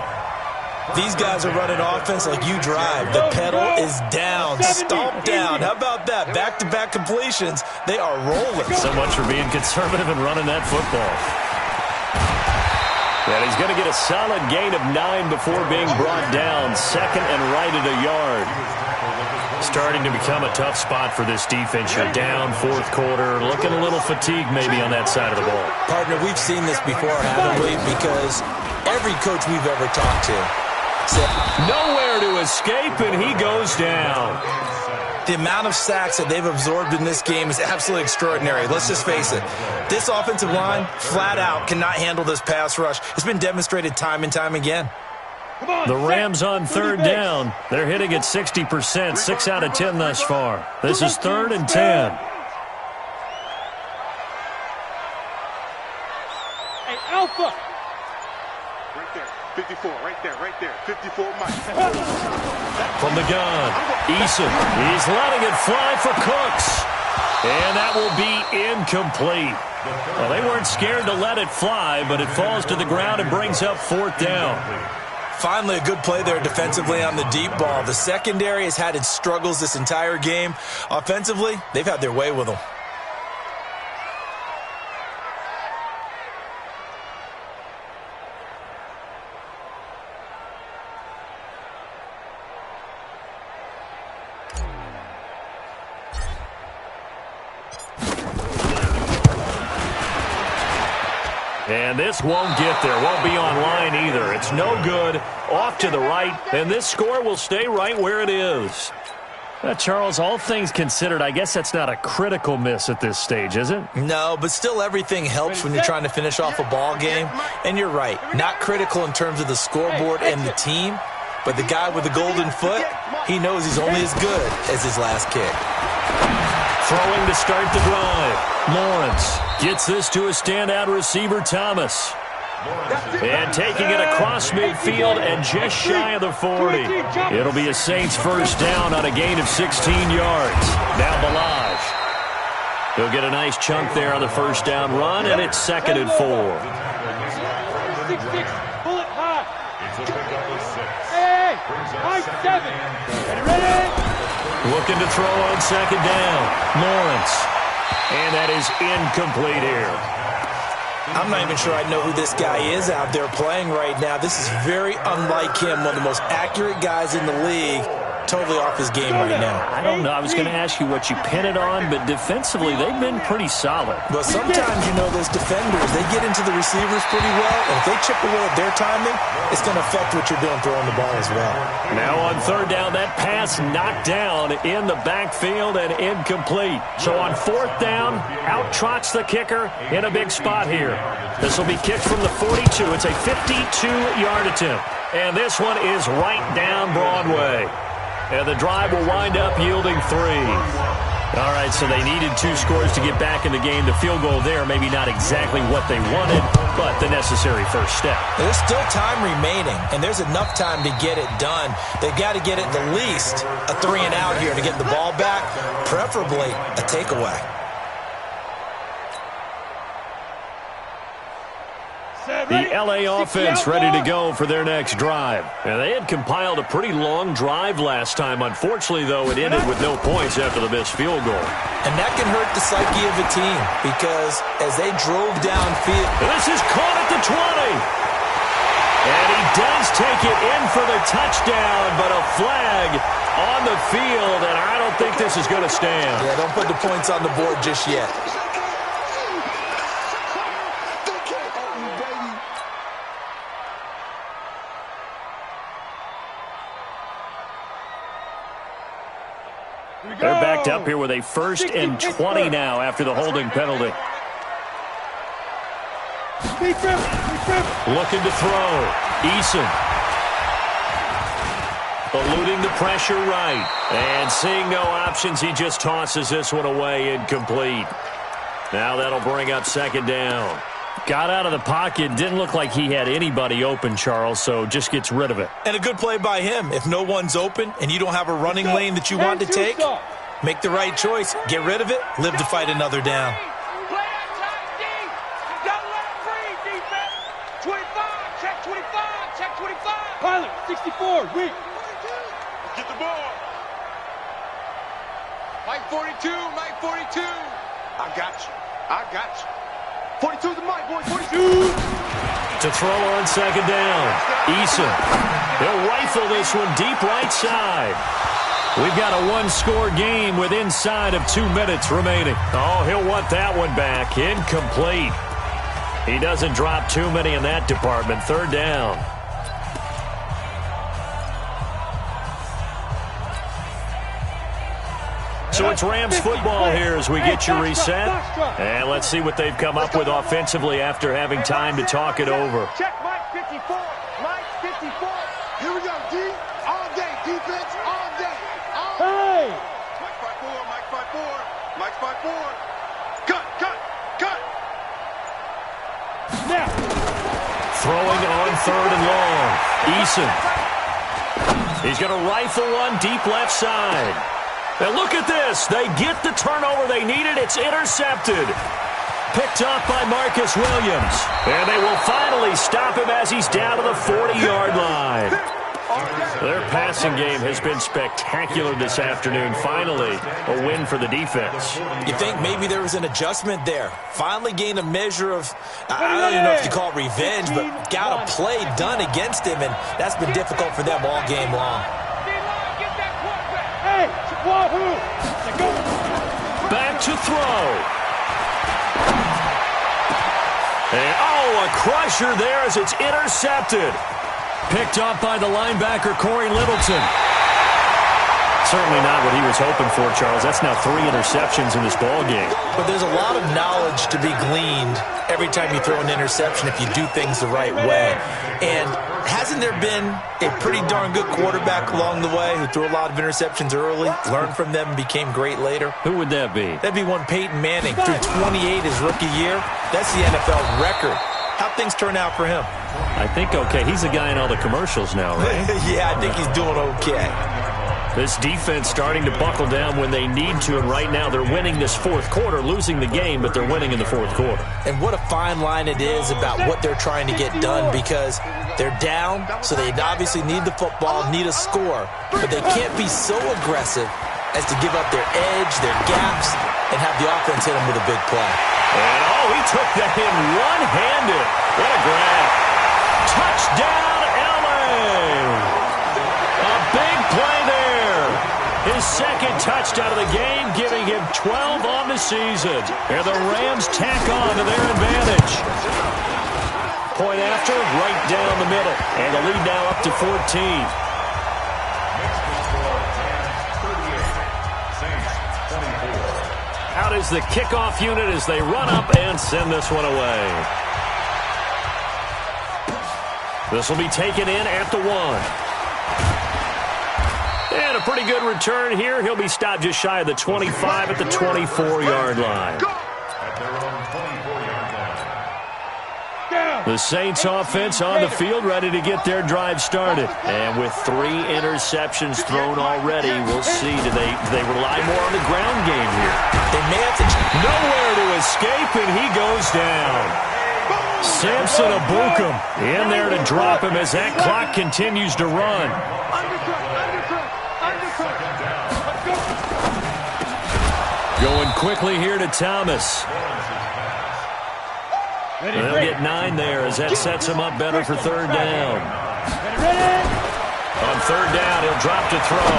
These guys are running offense like you drive. The pedal is down, stomp down. How about that? Back-to-back completions. They are rolling. So much for being conservative and running that football. And he's going to get a solid gain of 9 before being brought down. 2nd and right at a yard. Starting to become a tough spot for this defense. You're down 4th quarter, looking a little fatigued maybe on that side of the ball. Partner, we've seen this before, haven't we? Because every coach we've ever talked to said, nowhere to escape, and he goes down. The amount of sacks that they've absorbed in this game is absolutely extraordinary. Let's just face it. This offensive line, flat out, cannot handle this pass rush. It's been demonstrated time and time again. The Rams on 3rd down. They're hitting at 60%, 6 out of 10 thus far. This is 3rd and 10. Hey, Alpha. Right there, 54, right there. 54, Mike. From the gun, Eason. He's letting it fly for Cooks. And that will be incomplete. Well, they weren't scared to let it fly, but it falls to the ground and brings up 4th down. Finally, a good play there defensively on the deep ball. The secondary has had its struggles this entire game. Offensively, they've had their way with them. And this won't get there. Won't be online either. It's no good. Off to the right. And this score will stay right where it is. Charles, all things considered, I guess that's not a critical miss at this stage, is it? No, but still everything helps when you're trying to finish off a ball game. And you're right. Not critical in terms of the scoreboard and the team. But the guy with the golden foot, he knows he's only as good as his last kick. Throwing to start the drive. Lawrence gets this to a standout receiver, Thomas. And taking it across midfield and just shy of the 40. It'll be a Saints 1st down on a gain of 16 yards. Now Balaj. He'll get a nice chunk there on the 1st down run, and it's 2nd and 4. Bullet high. Hey, high 7. Ready? Looking to throw on 2nd down. Lawrence. And that is incomplete here. I'm not even sure I know who this guy is out there playing right now. This is very unlike him, one of the most accurate guys in the league. Totally off his game right now. I don't know. I was going to ask you what you pin it on, but defensively, they've been pretty solid. But sometimes, you know, those defenders, they get into the receivers pretty well, and if they chip away at their timing, it's going to affect what you're doing throwing the ball as well. Now on 3rd down, that pass knocked down in the backfield and incomplete. So on 4th down, out trots the kicker in a big spot here. This will be kicked from the 42. It's a 52-yard attempt. And this one is right down Broadway. And the drive will wind up yielding 3. All right, so they needed 2 scores to get back in the game. The field goal there, maybe not exactly what they wanted, but the necessary first step. There's still time remaining, and there's enough time to get it done. They've got to get at the least a 3 and out here to get the ball back, preferably a takeaway. The LA offense ready to go for their next drive. And they had compiled a pretty long drive last time. Unfortunately, though, it ended with no points after the missed field goal. And that can hurt the psyche of a team because as they drove downfield. This is caught at the 20. And he does take it in for the touchdown, but a flag on the field, and I don't think this is going to stand. Yeah, don't put the points on the board just yet. They're backed up here with a 1st and 20 now after the holding penalty. Looking to throw. Eason. Eluding the pressure right. And seeing no options, he just tosses this one away, incomplete. Now that'll bring up 2nd down. Got out of the pocket. Didn't look like he had anybody open, Charles, so just gets rid of it. And a good play by him. If no one's open and you don't have a running lane that you want to take, make the right choice. Get rid of it. Live to fight another down. Pilot, 64, weak. Get the ball. Mike 42, Mike 42. I got you. 42 the mic, boy, 42. To throw on 2nd down. Eason. He'll rifle this one deep right side. We've got a 1-score game with inside of 2 minutes remaining. Oh, he'll want that one back. Incomplete. He doesn't drop too many in that department. 3rd down. So it's Rams football here as we get you reset. And let's see what they've come up with offensively after having time to talk it over. Check Mike 54. Mike 54. Here we go, D. All day. Defense all day. Hey! Mike 54, Mike 54. Mike 54. Cut. Now. Throwing on 3rd and long. Eason. He's going to rifle one deep left side. And look at this. They get the turnover they needed. It's intercepted. Picked up by Marcus Williams. And they will finally stop him as he's down to the 40-yard line. Their passing game has been spectacular this afternoon. Finally, a win for the defense. You think maybe there was an adjustment there. Finally gained a measure of, I don't even know if you call it revenge, but got a play done against him, and that's been difficult for them all game long. Back to throw. And, a crusher there as it's intercepted. Picked up by the linebacker, Corey Littleton. Certainly not what he was hoping for, Charles. That's now 3 interceptions in this ball game. But there's a lot of knowledge to be gleaned every time you throw an interception if you do things the right way. And hasn't there been a pretty darn good quarterback along the way who threw a lot of interceptions early, learned from them, and became great later? Who would that be? That'd be one Peyton Manning. Threw 28 his rookie year. That's the NFL record. How'd things turn out for him? I think okay. He's the guy in all the commercials now, right? Yeah, I think he's doing okay. This defense starting to buckle down when they need to, and right now they're winning this 4th quarter, losing the game, but they're winning in the 4th quarter. And what a fine line it is about what they're trying to get done, because they're down, so they obviously need the football, need a score, but they can't be so aggressive as to give up their edge, their gaps, and have the offense hit them with a big play. And, he took that in one-handed. What a grab. Touchdown, LA! A big play there. His 2nd touchdown of the game, giving him 12 on the season. And the Rams tack on to their advantage. Point after, right down the middle. And the lead now up to 14. Out is the kickoff unit as they run up and send this one away. This will be taken in at the 1. And a pretty good return here. He'll be stopped just shy of the 25 at the 24-yard line. The Saints offense on the field, ready to get their drive started. And with 3 interceptions thrown already, we'll see. Do they rely more on the ground game here? They may have to. Nowhere to escape, and he goes down. Samson Abukum in there to drop him as that clock continues to run. Going quickly here to Thomas. They'll get 9 there as that sets him up better for third down. On third down, he'll drop to throw.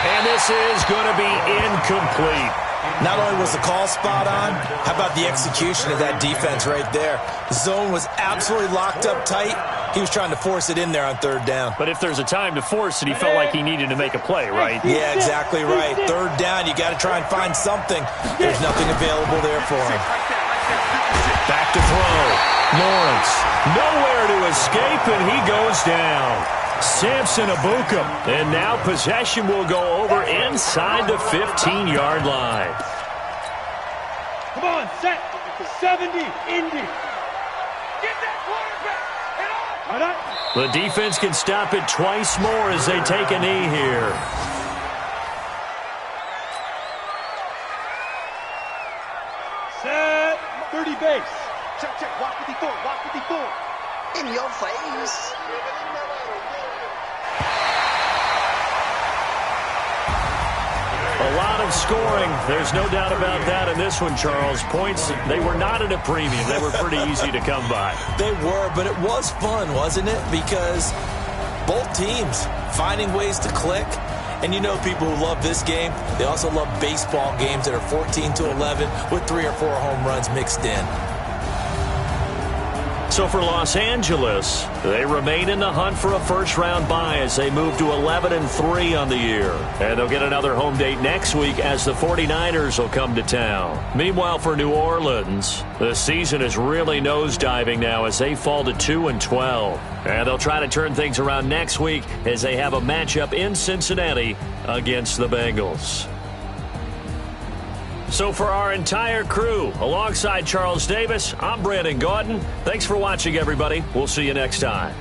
And this is going to be incomplete. Not only was the call spot on, how about the execution of that defense right there? The zone was absolutely locked up tight. He was trying to force it in there on third down. But if there's a time to force it, he felt like he needed to make a play, right? Yeah, exactly right. Third down, you got to try and find something. There's nothing available there for him. Back to throw. Lawrence, nowhere to escape, and he goes down. Samson Abukum, and now possession will go over inside the 15-yard line. Come on, set. 70, Indy. Get that quarterback. The defense can stop it twice more as they take a knee here. Set. 30 base. Check, check. Walk 54. Walk 54. In your face. A lot of scoring. There's no doubt about that in this one, Charles. Points, they were not at a premium. They were pretty easy to come by. They were, but it was fun, wasn't it? Because both teams finding ways to click. And you know people who love this game, they also love baseball games that are 14-11 with 3 or 4 home runs mixed in. So for Los Angeles, they remain in the hunt for a first-round bye as they move to 11-3 on the year. And they'll get another home date next week as the 49ers will come to town. Meanwhile, for New Orleans, the season is really nosediving now as they fall to 2-12. And they'll try to turn things around next week as they have a matchup in Cincinnati against the Bengals. So for our entire crew, alongside Charles Davis, I'm Brandon Gaudin. Thanks for watching, everybody. We'll see you next time.